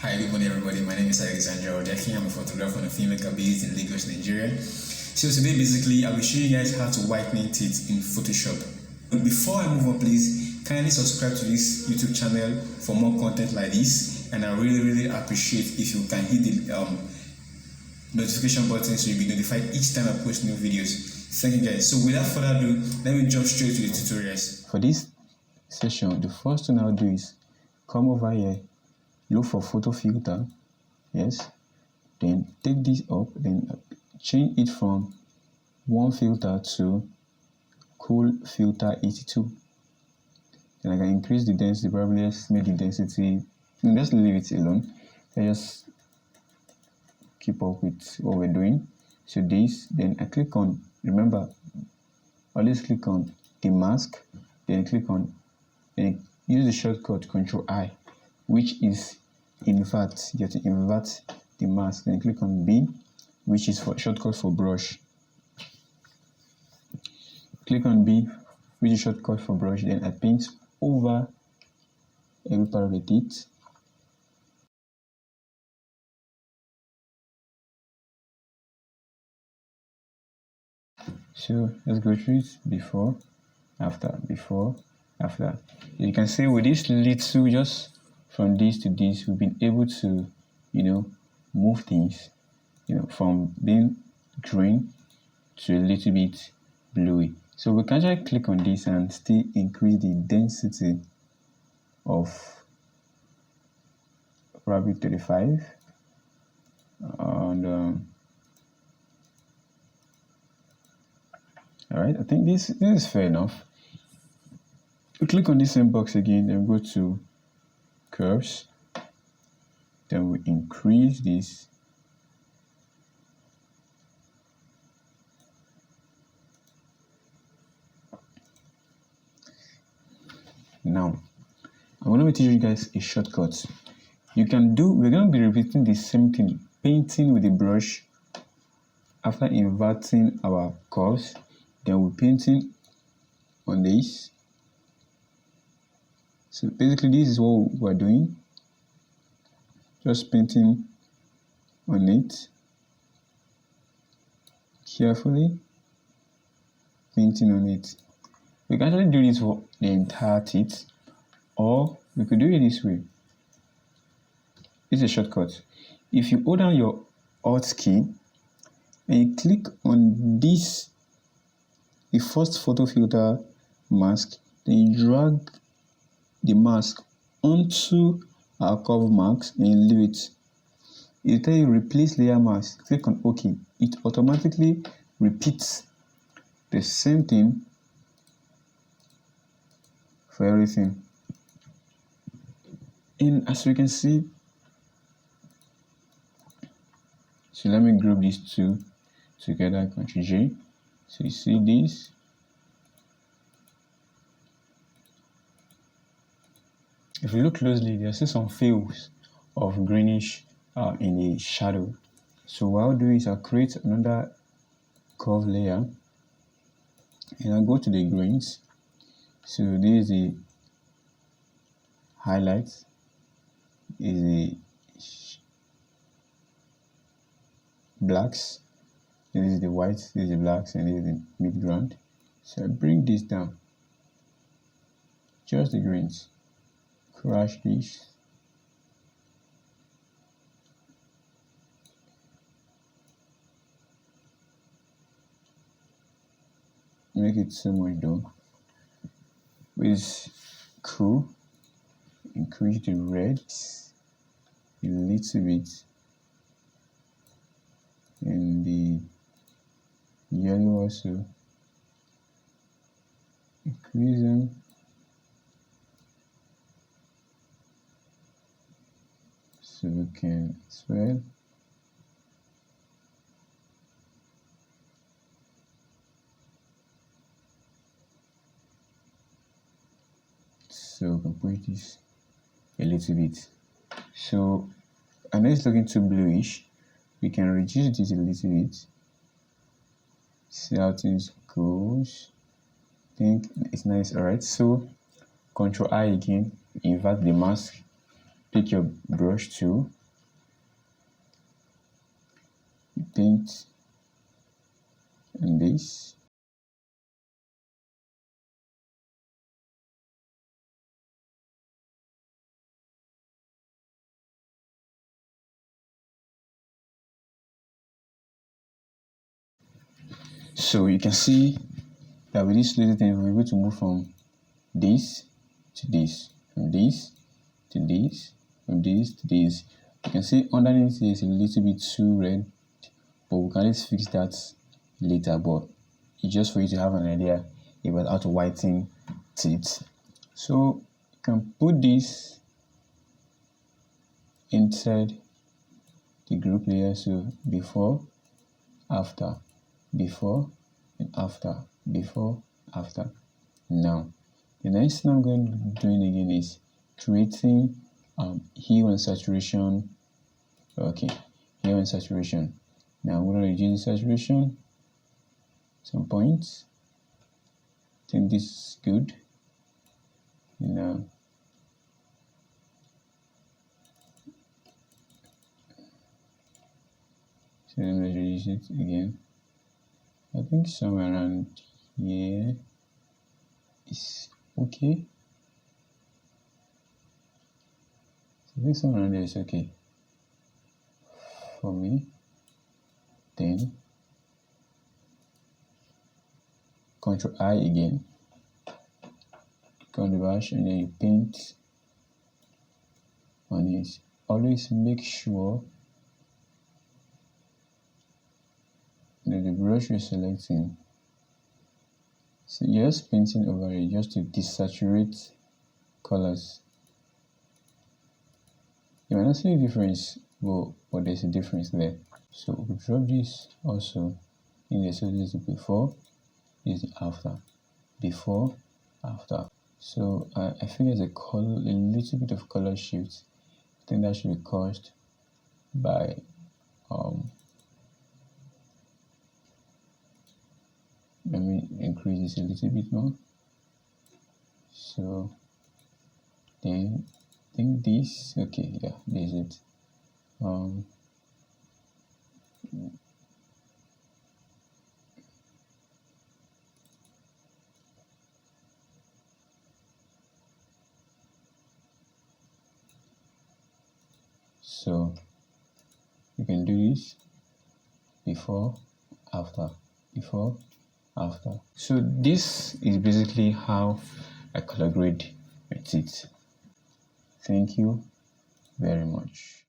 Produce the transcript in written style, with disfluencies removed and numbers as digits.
Hi, good morning, everybody. My name is Alexandra Odeki. I'm a photographer and a filmmaker based in Lagos, Nigeria. So today, basically, I'll be showing you guys how to whitening teeth in Photoshop. But before I move on, please kindly subscribe to this YouTube channel for more content like this. And I really appreciate if you can hit the notification button so you'll be notified each time I post new videos. Thank you, guys. So without further ado, let me jump straight to the tutorials. For this session, the first thing I'll do is come over here, look for photo filter, yes, then take this up, then change it from one filter to cool filter 82. Then I can increase the density, probably let's make the density, just leave it alone. I just keep up with what we're doing. So this, then I click on, remember, always click on the mask, then click on, then use the shortcut Ctrl-I, which is invert. You have to invert the mask, then click on B, which is for shortcut for brush. Click on B, which is shortcut for brush, then I paint over every part of the teeth. So let's go through it before, after, before, after. You can see with this little, just from this to this, we've been able to, move things, from being green to a little bit bluey. So we can actually click on this and still increase the density of probably 35. And all right, I think this is fair enough. We click on this same box again, then go to curves, then we increase this. Now, I'm going to be teaching you guys a shortcut. We're going to be repeating the same thing, painting with the brush after inverting our curves, then we're painting on this. So basically this is what we're doing, just painting on it, carefully painting on it. We can actually do this for the entire teeth, or we could do it this way. It's a shortcut. If you hold down your Alt key and you click on this, the first photo filter mask, then you drag the mask onto our curve marks and leave it. It tell you replace layer mask, click on OK. It automatically repeats the same thing for everything. And as we can see, so let me group these two together, Ctrl J. So you see this. If you look closely, there are still some fields of greenish in the shadow. So what I'll do is I'll create another curve layer and I'll go to the greens. So this is the highlights, is the blacks, this is the whites, this is the blacks, and this is the mid-ground. So I bring this down, just the greens, crush this, make it so much though. With cool, increase the reds a little bit and the yellow also, increase them. So we can swell. So we can push this a little bit. So I know it's looking too bluish. We can reduce this a little bit. See how things goes. I think it's nice. Alright, so Ctrl I again, invert the mask, pick your brush tool, you paint on this. So you can see that with this little thing, we're able to move from this to this, from this to this, from this to this. You can see underneath here is a little bit too red, but we can just fix that later. But it's just for you to have an idea about how to whiten teeth. So you can put this inside the group layer. So before, after, before, and after, before, after. Now, the next thing I'm going to be doing again is creating hue and saturation. Okay, hue and saturation. Now I'm going to reduce the saturation some points. I think this is good. Now, so let me reduce it again. I think somewhere around here is okay. I think somewhere around there is okay for me. Then Ctrl I again, click on the brush, and then you paint on it. Always make sure that the brush you're selecting, so you're just painting over it just to desaturate colors. You might not see a difference, but there's a difference there. So we'll drop this also in there. So this is the before, this is the after, before, after. So I feel there's a little bit of color shift. I think that should be caused by let me increase this a little bit more. So then I think this, okay, yeah, this is it. So you can do this before, after, before, after. So this is basically how I color grade my teeth. Thank you very much.